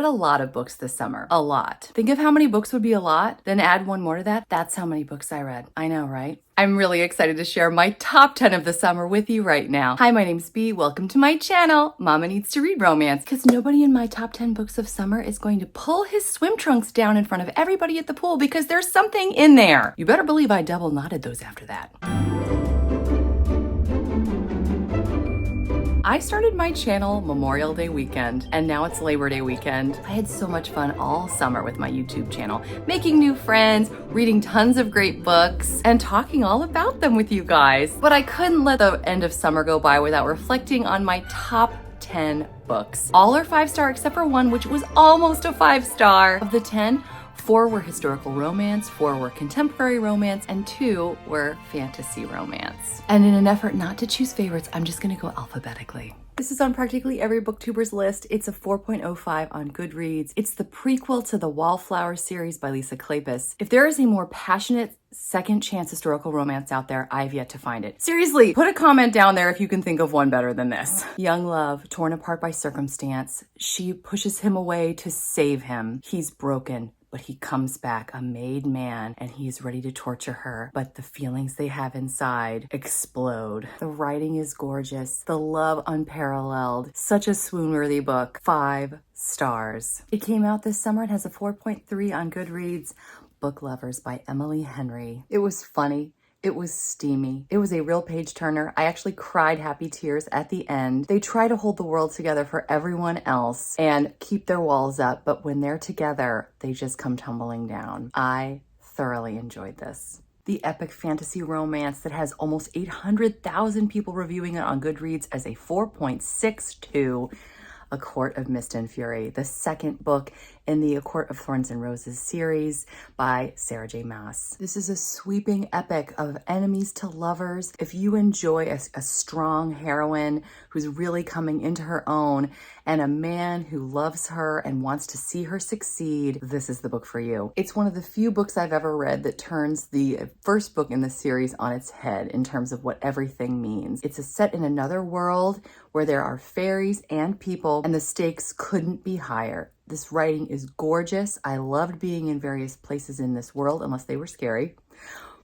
read a lot of books this summer. A lot. Think of how many books would be a lot, then add one more to that. That's how many books I read. I know, right? I'm really excited to share my top 10 of the summer with you right now. Hi, my name's Bea. Welcome to my channel, Mama Needs to Read Romance, because nobody in my top 10 books of summer is going to pull his swim trunks down in front of everybody at the pool because there's something in there. You better believe I double knotted those after that. I started my channel Memorial Day weekend, and now it's Labor Day weekend. I had so much fun all summer with my YouTube channel, making new friends, reading tons of great books, and talking all about them with you guys. But I couldn't let the end of summer go by without reflecting on my top 10 books. All are 5-star except for one, which was almost a 5-star. Of the 10, 4 were historical romance, 4 were contemporary romance, and 2 were fantasy romance. And in an effort not to choose favorites, I'm just gonna go alphabetically. This is on practically every booktuber's list. It's a 4.05 on Goodreads. It's the prequel to the Wallflowers series by Lisa Kleypas. If there is a more passionate second chance historical romance out there, I've yet to find it. Seriously, put a comment down there if you can think of one better than this. Young love, torn apart by circumstance. She pushes him away to save him. He's broken, but he comes back a made man and he's ready to torture her. But the feelings they have inside explode. The writing is gorgeous. The love unparalleled. Such a swoon-worthy book. 5 stars. It came out this summer. It has a 4.3 on Goodreads. Book Lovers by Emily Henry. It was funny. It was steamy. It was a real page turner. I actually cried happy tears at the end. They try to hold the world together for everyone else and keep their walls up, but when they're together, they just come tumbling down. I thoroughly enjoyed this. The epic fantasy romance that has almost 800,000 people reviewing it on Goodreads as a 4.62. A Court of Mist and Fury, the second book in the A Court of Thorns and Roses series by Sarah J. Maas. This is a sweeping epic of enemies to lovers. If you enjoy a strong heroine who's really coming into her own and a man who loves her and wants to see her succeed, this is the book for you. It's one of the few books I've ever read that turns the first book in the series on its head in terms of what everything means. It's a set in another world where there are fairies and people, and the stakes couldn't be higher. This writing is gorgeous. I loved being in various places in this world, unless they were scary.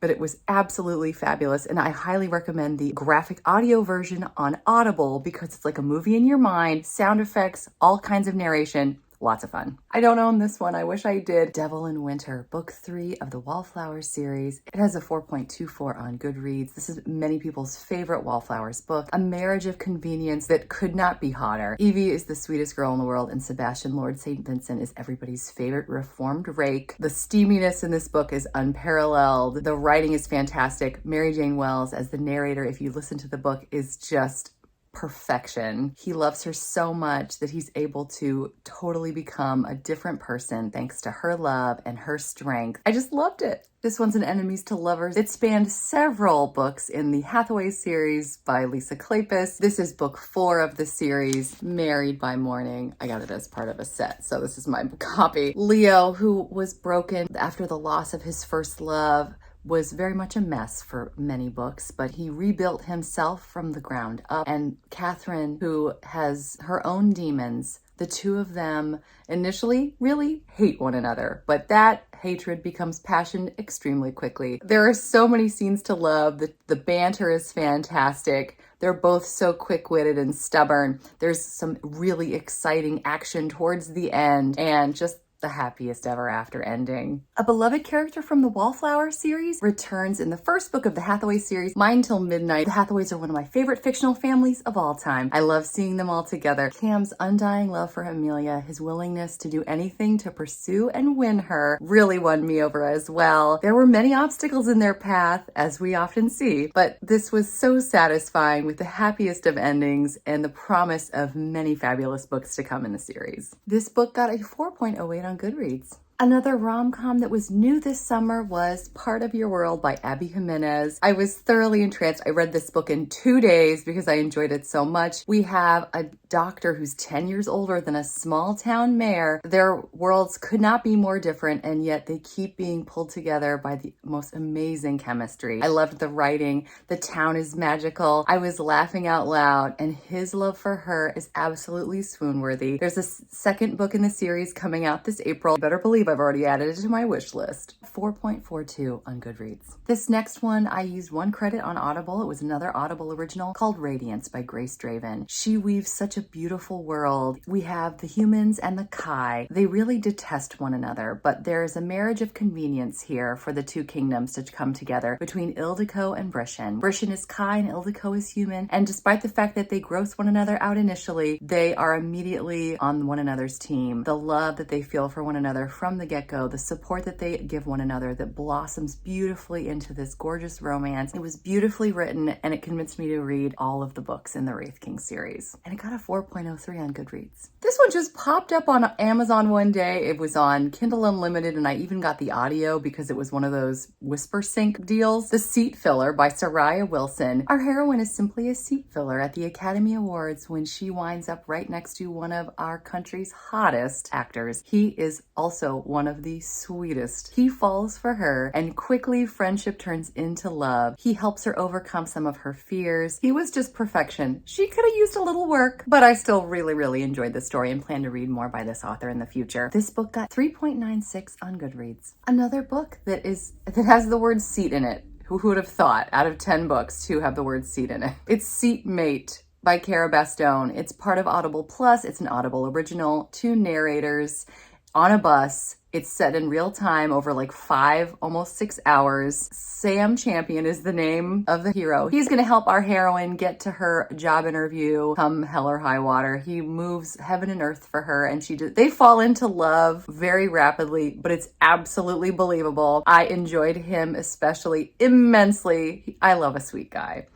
But it was absolutely fabulous, and I highly recommend the graphic audio version on Audible because it's like a movie in your mind, sound effects, all kinds of narration. Lots of fun. I don't own this one. I wish I did. Devil in Winter, book 3 of the Wallflowers series. It has a 4.24 on Goodreads. This is many people's favorite Wallflowers book. A marriage of convenience that could not be hotter. Evie is the sweetest girl in the world, and Sebastian Lord St. Vincent is everybody's favorite reformed rake. The steaminess in this book is unparalleled. The writing is fantastic. Mary Jane Wells as the narrator, if you listen to the book, is just perfection. He loves her so much that he's able to totally become a different person thanks to her love and her strength. I just loved it. This one's an enemies to lovers. It spanned several books in the Hathaway series by Lisa Kleypas. This is book 4 of the series, Married by Morning. I got it as part of a set, so this is my copy. Leo, who was broken after the loss of his first love, was very much a mess for many books, but he rebuilt himself from the ground up. And Catherine, who has her own demons, the two of them initially really hate one another, but that hatred becomes passion extremely quickly. There are so many scenes to love. The banter is fantastic. They're both so quick-witted and stubborn. There's some really exciting action towards the end, and just the happiest ever after ending. A beloved character from the Wallflowers series returns in the first book of the Hathaway series, Mine Till Midnight. The Hathaways are one of my favorite fictional families of all time. I love seeing them all together. Cam's undying love for Amelia, his willingness to do anything to pursue and win her, really won me over as well. There were many obstacles in their path, as we often see, but this was so satisfying with the happiest of endings and the promise of many fabulous books to come in the series. This book got a 4.08 on Goodreads. Another rom-com that was new this summer was Part of Your World by Abby Jimenez. I was thoroughly entranced. I read this book in 2 days because I enjoyed it so much. We have a doctor who's 10 years older than a small town mayor. Their worlds could not be more different, and yet they keep being pulled together by the most amazing chemistry. I loved the writing. The town is magical. I was laughing out loud, and his love for her is absolutely swoon-worthy. There's a second book in the series coming out this April. You better believe I've already added it to my wish list. 4.42 on Goodreads. This next one, I used 1 credit on Audible. It was another Audible original called Radiance by Grace Draven. She weaves such a beautiful world. We have the humans and the Kai. They really detest one another, but there is a marriage of convenience here for the 2 kingdoms to come together between Ildiko and Brishan. Brishan is Kai and Ildiko is human, and despite the fact that they gross one another out initially, they are immediately on one another's team. The love that they feel for one another from the get-go, the support that they give one another that blossoms beautifully into this gorgeous romance. It was beautifully written, and it convinced me to read all of the books in the Wraith King series. And it got a 4.03 on Goodreads. This one just popped up on Amazon one day. It was on Kindle Unlimited, and I even got the audio because it was one of those whisper sync deals. The Seat Filler by Soraya Wilson. Our heroine is simply a seat filler at the Academy Awards when she winds up right next to one of our country's hottest actors. He is also one of the sweetest. He falls for her, and quickly friendship turns into love. He helps her overcome some of her fears. He was just perfection. She could have used a little work, but I still really enjoyed the story and plan to read more by this author in the future. This book got 3.96 on Goodreads. Another book that has the word seat in it. Who would have thought out of 10 books to have the word seat in it? It's Seatmate by Cara Bastone. It's part of Audible Plus. It's an Audible original, 2 narrators on a bus. It's set in real time over like 5, almost 6 hours. Sam Champion is the name of the hero. He's gonna help our heroine get to her job interview come hell or high water. He moves heaven and earth for her, and they fall into love very rapidly, but it's absolutely believable. I enjoyed him especially immensely. I love a sweet guy.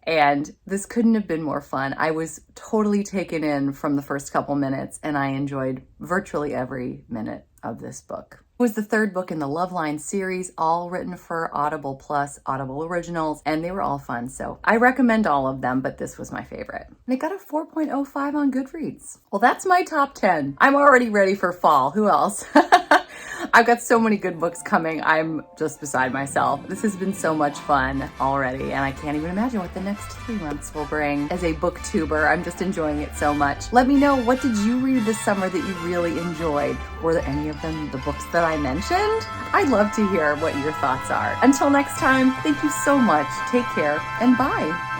And this couldn't have been more fun. I was totally taken in from the first couple minutes, and I enjoyed virtually every minute of this book. It was the 3rd book in the Loveline series, all written for Audible Plus, Audible Originals, and they were all fun. So I recommend all of them, but this was my favorite. And it got a 4.05 on Goodreads. Well, that's my top 10. I'm already ready for fall. Who else? I've got so many good books coming. I'm just beside myself. This has been so much fun already, and I can't even imagine what the next 3 months will bring. As a booktuber, I'm just enjoying it so much. Let me know, what did you read this summer that you really enjoyed? Were there any of them the books that I mentioned? I'd love to hear what your thoughts are. Until next time, thank you so much. Take care, and bye.